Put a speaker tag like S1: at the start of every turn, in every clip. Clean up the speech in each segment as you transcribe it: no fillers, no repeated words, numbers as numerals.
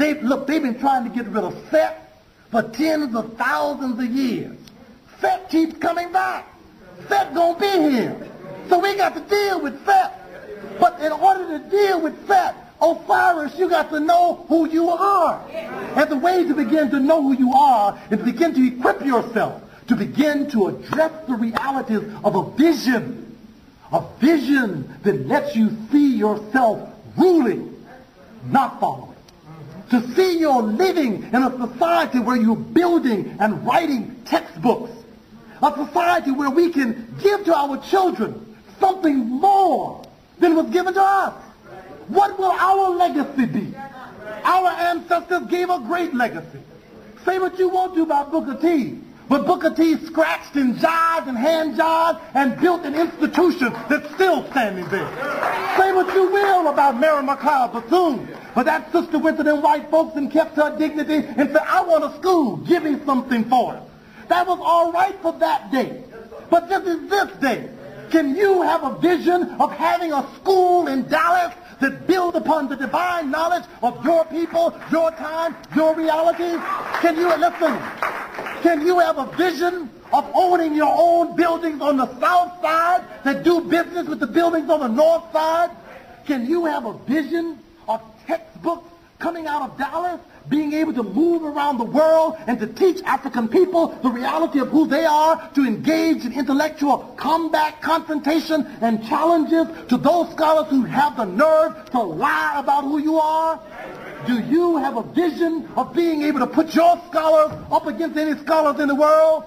S1: They've been trying to get rid of Set for tens of thousands of years. Set keeps coming back. Set gonna be here. So we got to deal with Set. But in order to deal with Set, Osiris, you got to know who you are. And the way to begin to know who you are is to begin to equip yourself, to begin to address the realities of a vision that lets you see yourself ruling, not following. To see you're living in a society where you're building and writing textbooks. A society where we can give to our children something more than was given to us. What will our legacy be? Our ancestors gave a great legacy. Say what you want to about Booker T, but Booker T scratched and jived and hand-jived and built an institution that's still standing there. Say what you will about Mary McLeod Bethune, but that sister went to them white folks and kept her dignity and said, I want a school, give me something for it. That was all right for that day. But this is this day. Can you have a vision of having a school in Dallas that builds upon the divine knowledge of your people, your time, your reality? Can you, listen, can you have a vision of owning your own buildings on the south side that do business with the buildings on the north side? Can you have a vision of textbooks coming out of Dallas, being able to move around the world and to teach African people the reality of who they are, to engage in intellectual combat, confrontation, and challenges to those scholars who have the nerve to lie about who you are? Do you have a vision of being able to put your scholars up against any scholars in the world?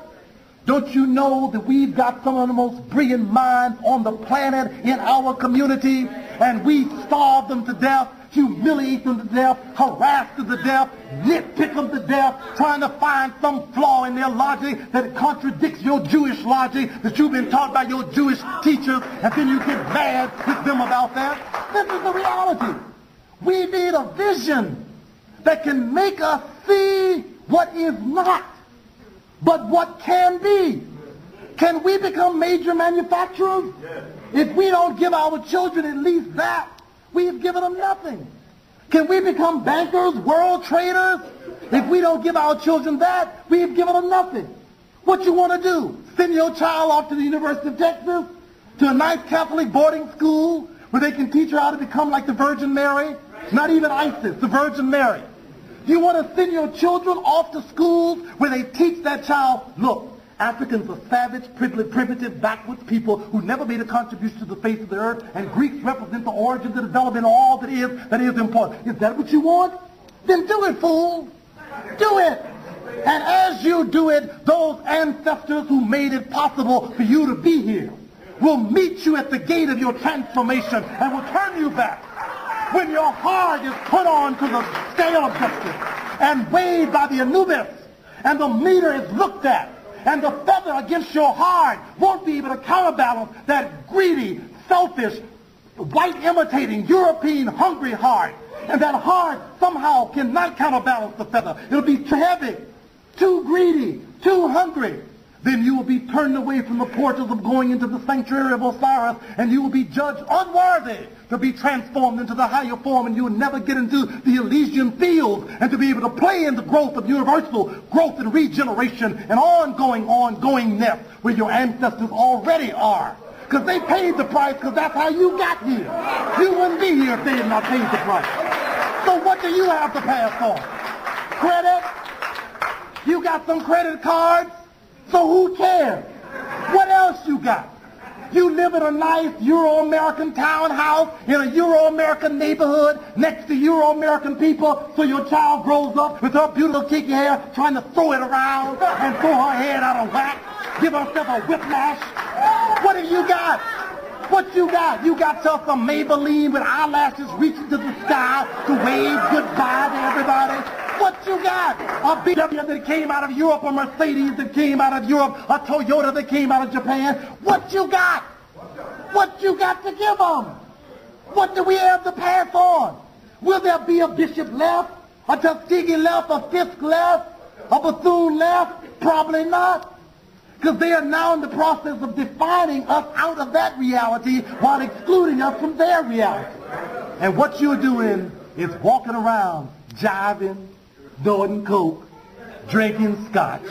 S1: Don't you know that we've got some of the most brilliant minds on the planet in our community, and we starve them to death, humiliate them to death, harass them to death, nitpick them to death, trying to find some flaw in their logic that contradicts your Jewish logic that you've been taught by your Jewish teachers, and then you get mad with them about that? This is the reality. We need a vision that can make us see what is not, but what can be. Can we become major manufacturers? If we don't give our children at least that, we've given them nothing. Can we become bankers, world traders? If we don't give our children that, we've given them nothing. What you want to do? Send your child off to the University of Texas, to a nice Catholic boarding school where they can teach her how to become like the Virgin Mary? Not even ISIS, the Virgin Mary. You want to send your children off to schools where they teach that child, look, Africans are savage, primitive, backwards people who never made a contribution to the face of the earth, and Greeks represent the origin, the development, all that is important. Is that what you want? Then do it, fool. Do it. And as you do it, those ancestors who made it possible for you to be here will meet you at the gate of your transformation and will turn you back. When your heart is put on to the scale of justice and weighed by the Anubis, and the meter is looked at, and the feather against your heart won't be able to counterbalance that greedy, selfish, white imitating, European hungry heart. And that heart somehow cannot counterbalance the feather. It'll be too heavy, too greedy, too hungry. Then you will be turned away from the portals of going into the sanctuary of Osiris, and you will be judged unworthy to be transformed into the higher form, and you will never get into the Elysian fields and to be able to play in the growth of universal growth and regeneration and ongoingness where your ancestors already are. Because they paid the price, because that's how you got here. You wouldn't be here if they had not paid the price. So what do you have to pass on? Credit? You got some credit cards? So who cares? What else you got? You live in a nice Euro-American townhouse in a Euro-American neighborhood next to Euro-American people, so your child grows up with her beautiful kinky hair trying to throw it around and throw her head out of whack, give herself a whiplash. What have you got? What you got? You got yourself some Maybelline with eyelashes reaching to the sky to wave goodbye to everybody. What you got? A BMW that came out of Europe, a Mercedes that came out of Europe, a Toyota that came out of Japan. What you got? What you got to give them? What do we have to pass on? Will there be a bishop left? A Tuskegee left? A Fisk left? A Bethune left? Probably not. Because they are now in the process of defining us out of that reality while excluding us from their reality. And what you're doing is walking around jiving, snorting coke, drinking scotch,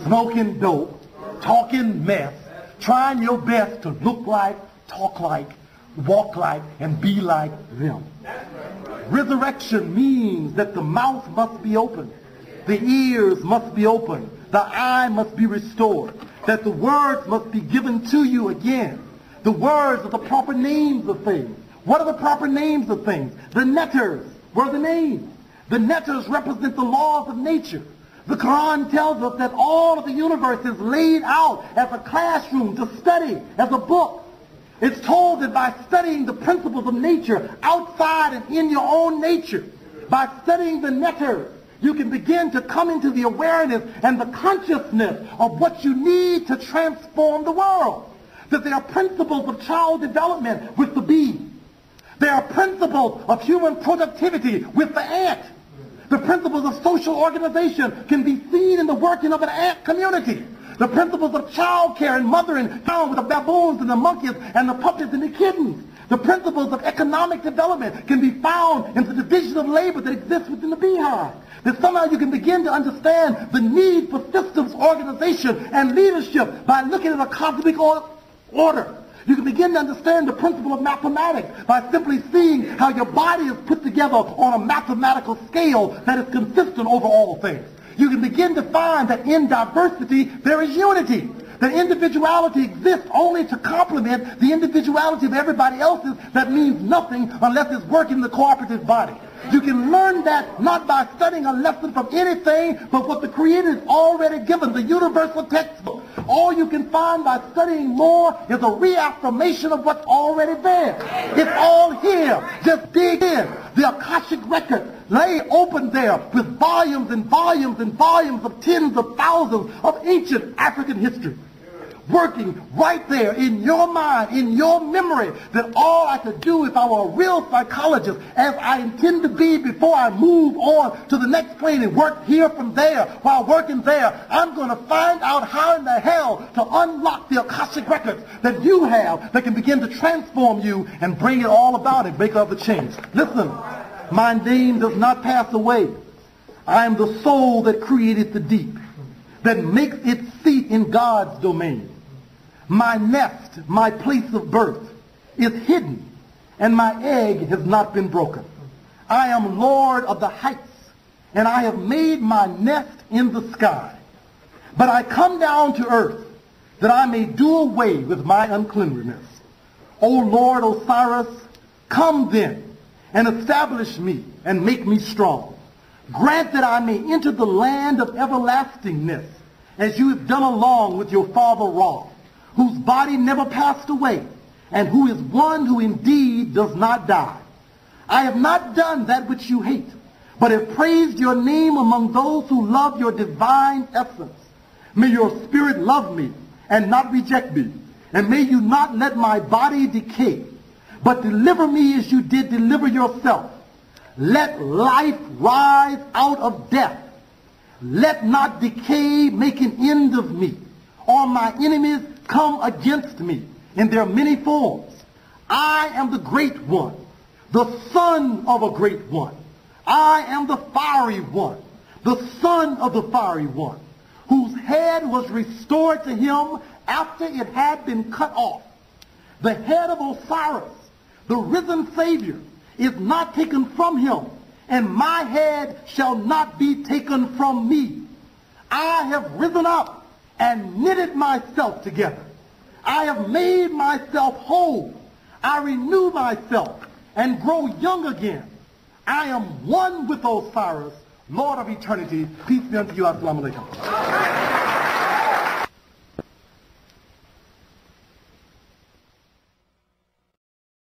S1: smoking dope, talking mess, trying your best to look like, talk like, walk like, and be like them. Resurrection means that the mouth must be open, the ears must be open, the eye must be restored, that the words must be given to you again. The words are the proper names of things. What are the proper names of things? The letters were the names. The letters represent the laws of nature. The Quran tells us that all of the universe is laid out as a classroom to study, as a book. It's told that by studying the principles of nature outside and in your own nature, by studying the letters, you can begin to come into the awareness and the consciousness of what you need to transform the world. That there are principles of child development with the bee. There are principles of human productivity with the ant. The principles of social organization can be seen in the working of an ant community. The principles of child care and mothering found with the baboons and the monkeys and the puppies and the kittens. The principles of economic development can be found in the division of labor that exists within the beehive. That somehow you can begin to understand the need for systems, organization, and leadership by looking at a cosmic order. You can begin to understand the principle of mathematics by simply seeing how your body is put together on a mathematical scale that is consistent over all things. You can begin to find that in diversity there is unity. That individuality exists only to complement the individuality of everybody else's that means nothing unless it's working the cooperative body. You can learn that not by studying a lesson from anything but what the Creator has already given, the universal textbook. All you can find by studying more is a reaffirmation of what's already there. It's all here. Just dig in. The Akashic record lay open there with volumes and volumes and volumes of tens of thousands of ancient African history. Working right there in your mind, in your memory, that all I could do if I were a real psychologist, as I intend to be before I move on to the next plane and work here from there, while working there, I'm going to find out how in the hell to unlock the Akashic records that you have that can begin to transform you and bring it all about and make all the change. Listen, my name does not pass away. I am the soul that created the deep, that makes its seat in God's domain. My nest, my place of birth, is hidden, and my egg has not been broken. I am Lord of the heights, and I have made my nest in the sky. But I come down to earth, that I may do away with my uncleanliness. O Lord Osiris, come then, and establish me, and make me strong. Grant that I may enter the land of everlastingness, as you have done along with your father Ra, whose body never passed away, and who is one who indeed does not die. I have not done that which you hate, but have praised your name among those who love your divine essence. May your spirit love me and not reject me, and may you not let my body decay, but deliver me as you did deliver yourself. Let life rise out of death. Let not decay make an end of me, or my enemies come against me in their many forms. I am the great one, the son of a great one. I am the fiery one, the son of the fiery one, whose head was restored to him after it had been cut off. The head of Osiris, the risen Savior, is not taken from him, and my head shall not be taken from me. I have risen up and knitted myself together. I have made myself whole. I renew myself and grow young again. I am one with Osiris, Lord of eternity. Peace be unto you. Assalamu alaikum.